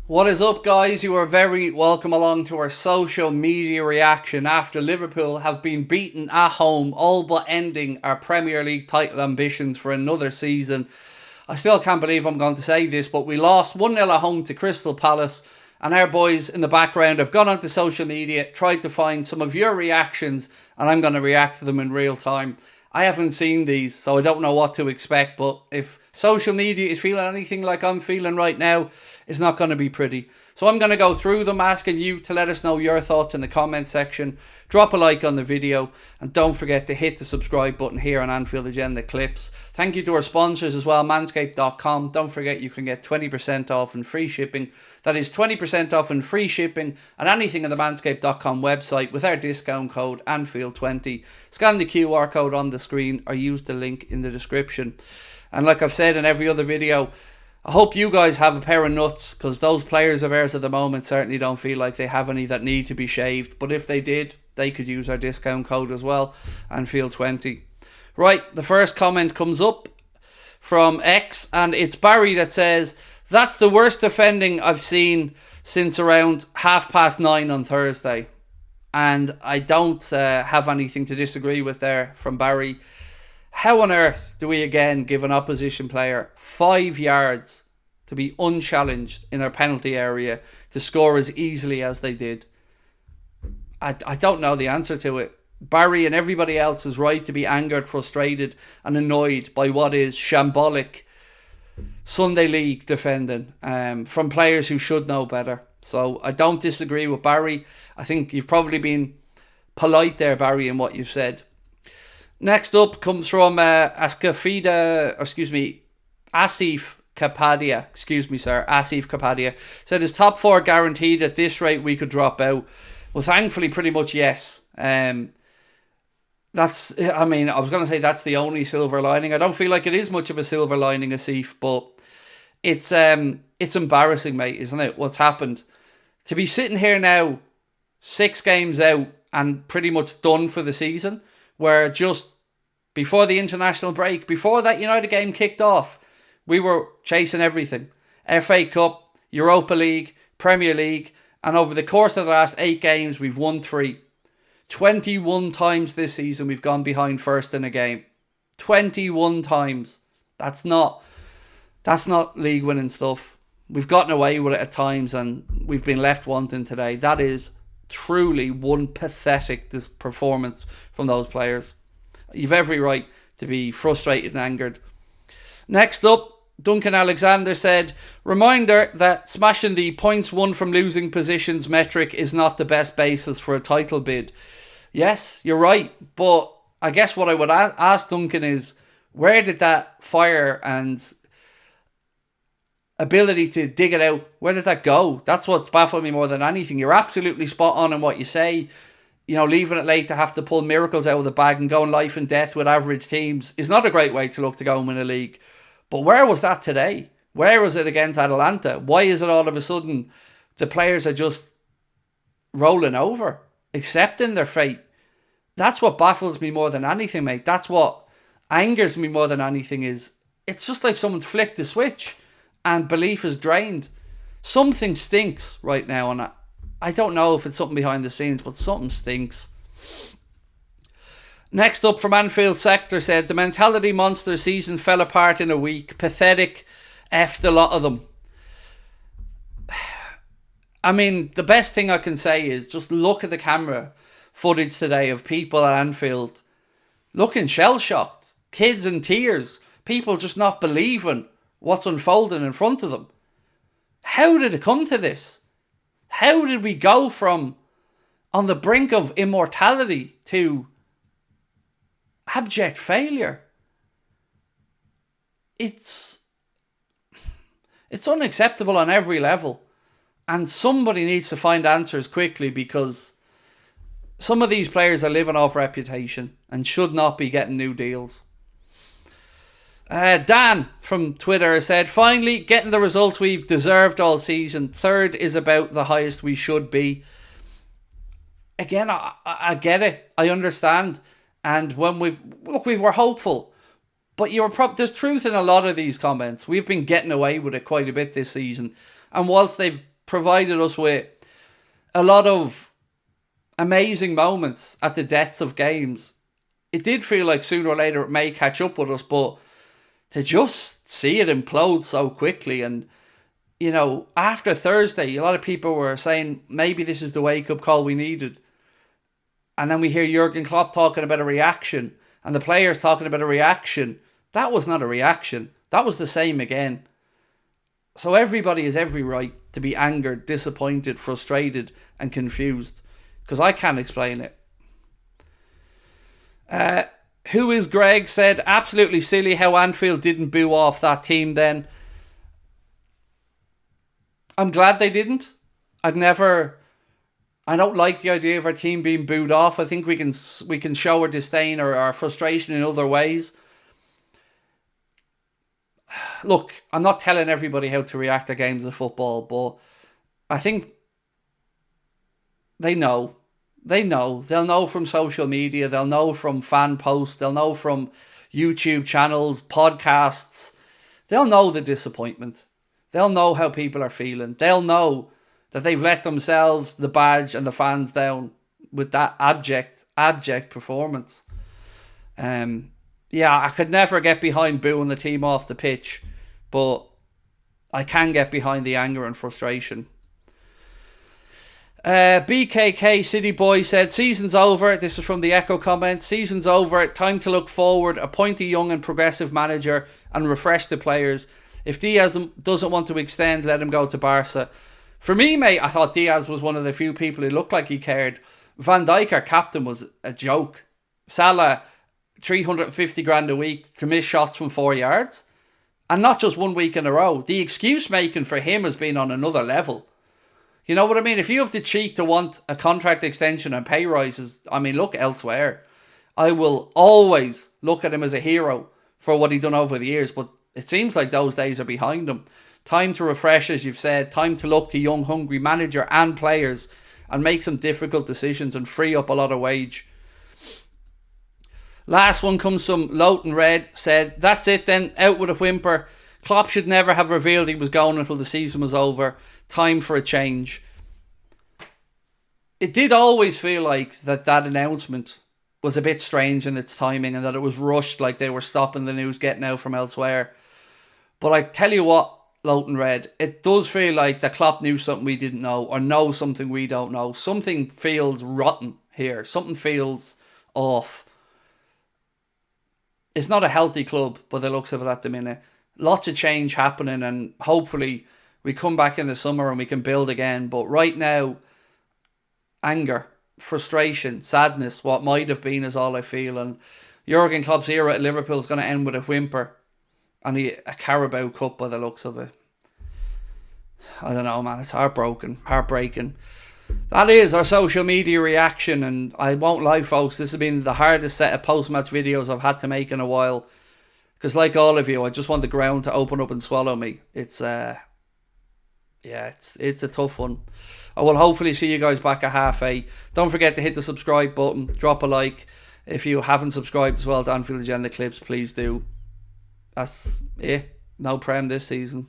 What is up, guys? You are very welcome along to our social media reaction after Liverpool have been beaten at home, all but ending our Premier League title ambitions for another season. I still can't believe I'm going to say this, but we lost 1-0 at home to Crystal Palace, and our boys in the background have gone onto social media, tried to find some of your reactions, and I'm going to react to them in real time. I haven't seen these, so I don't know what to expect, but if social media is feeling anything like I'm feeling right now, it's not going to be pretty. So I'm going to go through them, asking you to let us know your thoughts in the comment section. Drop a like on the video, and don't forget to hit the subscribe button here on Anfield Agenda Clips. Thank you to our sponsors as well, manscaped.com. Don't forget you can get 20% off and free shipping. That is 20% off and free shipping on anything on the manscaped.com website with our discount code Anfield20. Scan the QR code on the screen or use the link in the description. And like I've said in every other video, I hope you guys have a pair of nuts, because those players of ours at the moment certainly don't feel like they have any that need to be shaved. But if they did, they could use our discount code as well, Anfield20. Right, the first comment comes up from X, and it's Barry that says, "That's the worst defending I've seen since around 9:30 on Thursday." And I don't have anything to disagree with there from Barry. How on earth do we again give an opposition player 5 yards to be unchallenged in our penalty area to score as easily as they did? I don't know the answer to it. Barry and everybody else is right to be angered, frustrated and annoyed by what is shambolic Sunday League defending from players who should know better. So I don't disagree with Barry. I think you've probably been polite there, Barry, in what you've said. Next up comes from Asif Kapadia. Asif Kapadia said, "Is top four guaranteed at this rate? We could drop out." Well, thankfully, pretty much yes. I was going to say that's the only silver lining. I don't feel like it is much of a silver lining, Asif, but it's embarrassing, mate, isn't it? What's happened? To be sitting here now, 6 games out and pretty much done for the season, where just before the international break, before that United game kicked off, we were chasing everything. FA Cup, Europa League, Premier League, and over the course of the last 8 games, we've won 3. 21 times this season we've gone behind first in a game. 21 times. That's not league winning stuff. We've gotten away with it at times and we've been left wanting today. That is truly one pathetic performance from those players. You've every right to be frustrated and angered. Next up, Duncan Alexander said, "Reminder that smashing the points won from losing positions metric is not the best basis for a title bid." Yes, you're right, but I guess what I would ask Duncan is, where did that fire and ability to dig it out, where did that go? That's what's baffled me more than anything. You're absolutely spot on in what you say. You know, leaving it late to have to pull miracles out of the bag and go in life and death with average teams is not a great way to look to go and win a league. But where was that today? Where was it against Atalanta? Why is it all of a sudden the players are just rolling over, accepting their fate? That's what baffles me more than anything, mate. That's what angers me more than anything. Is it's just like someone's flicked the switch and belief is drained. Something stinks right now, and I don't know if it's something behind the scenes, but something stinks. Next up from Manfield Sector said, "The mentality monster season fell apart in a week. Pathetic. F the lot of them." I mean, the best thing I can say is just look at the camera footage today of people at Anfield looking shell-shocked. Kids in tears. People just not believing what's unfolding in front of them. How did it come to this? How did we go from on the brink of immortality to abject failure? It's unacceptable on every level. And somebody needs to find answers quickly, because some of these players are living off reputation and should not be getting new deals. Dan from Twitter said, "Finally getting the results we've deserved all season. Third is about the highest we should be." Again, I get it. I understand. And when we were hopeful. But there's truth in a lot of these comments. We've been getting away with it quite a bit this season. And whilst they've provided us with a lot of amazing moments at the depths of games. It did feel like sooner or later it may catch up with us, but to just see it implode so quickly, and after Thursday, a lot of people were saying maybe this is the wake-up call we needed. And then we hear Jurgen Klopp talking about a reaction, and the players talking about a reaction. That was not a reaction. That was the same again. So everybody has every right to be angered, disappointed, frustrated, and confused, because I can't explain it. Who is Greg said, absolutely silly how Anfield didn't boo off that team then. I'm glad they didn't. I don't like the idea of our team being booed off. I think we can show our disdain or our frustration in other ways. Look, I'm not telling everybody how to react to games of football, but I think they know. They know. They'll know from social media. They'll know from fan posts. They'll know from YouTube channels, podcasts. They'll know the disappointment. They'll know how people are feeling. They'll know that they've let themselves, the badge and the fans down with that abject performance. I could never get behind booing the team off the pitch, but I can get behind the anger and frustration. BKK City Boy said, season's over. This was from the Echo comments. Season's over. Time to look forward. Appoint a young and progressive manager and refresh the players. If Diaz doesn't want to extend, let him go to Barca. For me, mate, I thought Diaz was one of the few people who looked like he cared. Van Dijk, our captain, was a joke. Salah, 350 grand a week to miss shots from 4 yards. And not just 1 week in a row. The excuse making for him has been on another level. You know what I mean? If you have the cheek to want a contract extension and pay rises, look elsewhere. I will always look at him as a hero for what he's done over the years, but it seems like those days are behind him. Time to refresh, as you've said. Time to look to young, hungry manager and players and make some difficult decisions and free up a lot of wage. Last one comes from Lowton Red. Said, that's it then. Out with a whimper. Klopp should never have revealed he was going until the season was over. Time for a change. It did always feel like that announcement was a bit strange in its timing and that it was rushed, like they were stopping the news getting out from elsewhere. But I tell you what, Lowton Red, it does feel like that Klopp knew something we didn't know or know something we don't know. Something feels rotten here. Something feels off. It's not a healthy club by the looks of it at the minute. Lots of change happening, and hopefully we come back in the summer and we can build again. But right now, anger, frustration, sadness, what might have been is all I feel. And Jurgen Klopp's era at Liverpool is going to end with a whimper and a Carabao Cup by the looks of it. I don't know, man. It's heartbreaking. That is our social media reaction, and I won't lie, folks, this has been the hardest set of post-match videos I've had to make in a while. Because like all of you, I just want the ground to open up and swallow me. It's a tough one. I will hopefully see you guys back at 8:30. Don't forget to hit the subscribe button, drop a like. If you haven't subscribed as well to Anfield Agenda Clips, please do. That's it. No Prem this season.